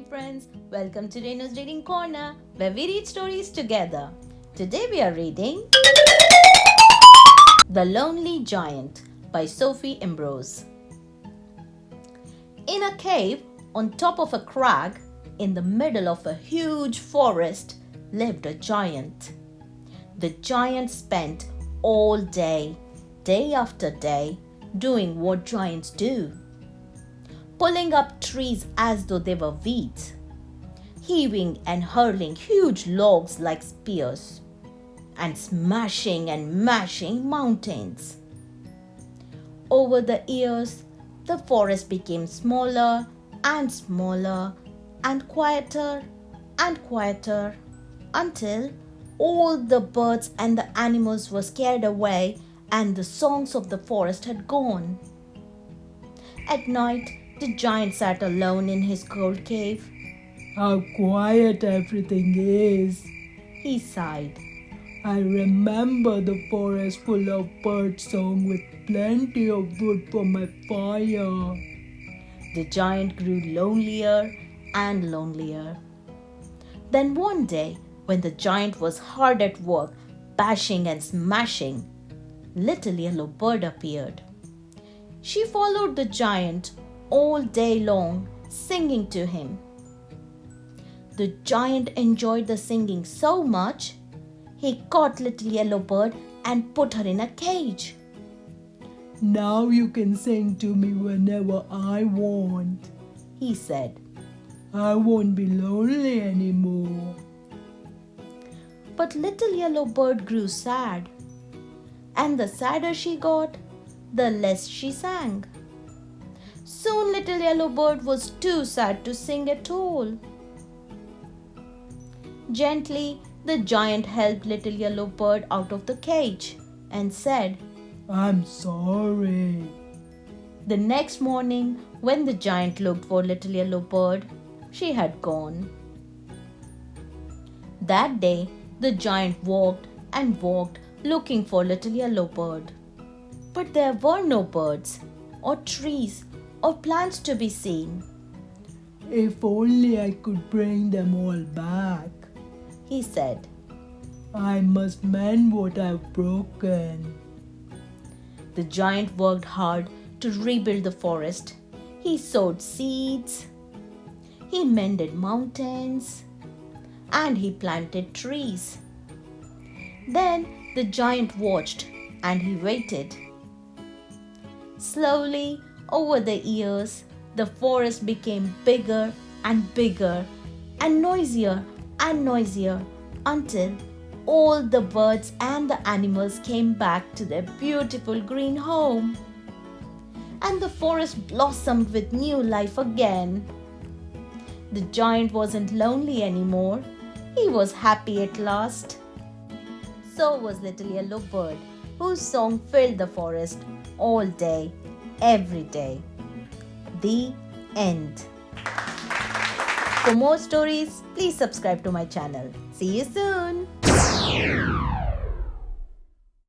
friends, welcome to Renu's Reading Corner, where we read stories together. Today we are reading The Lonely Giant by Sophie Ambrose. In a cave on top of a crag, in the middle of a huge forest, lived a giant. The giant spent all day, day after day, doing what giants do. Pulling up trees as though they were weeds, heaving and hurling huge logs like spears, and smashing and mashing mountains. Over the years, the forest became smaller and smaller and quieter, until all the birds and the animals were scared away and the songs of the forest had gone. At night, the giant sat alone in his cold cave. "How quiet everything is," He sighed. "I remember the forest full of birdsong with plenty of wood for my fire." The giant grew lonelier and lonelier. Then one day, when the giant was hard at work, bashing and smashing, little yellow bird appeared. She followed the giant all day long, singing to him. The giant enjoyed the singing so much, he caught little yellow bird and put her in a cage. "Now you can sing to me whenever I want," he said. "I won't be lonely anymore." But little yellow bird grew sad, and the sadder she got, the less she sang. Soon little yellow bird was too sad to sing at all. Gently, the giant helped little yellow bird out of the cage and said, "I'm sorry." The next morning, when the giant looked for little yellow bird, she had gone. That day, the giant walked and walked looking for little yellow bird. But there were no birds or trees or plants to be seen. "If only I could bring them all back," he said. "I must mend what I've broken." The giant worked hard to rebuild the forest. He sowed seeds, he mended mountains, and he planted trees. Then the giant watched and he waited. Slowly, over the years, the forest became bigger and bigger and noisier until all the birds and the animals came back to their beautiful green home. And the forest blossomed with new life again. The giant wasn't lonely anymore. He was happy at last. So was little yellow bird, whose song filled the forest all day, every day. The end. For more stories, please subscribe to my channel. See you soon.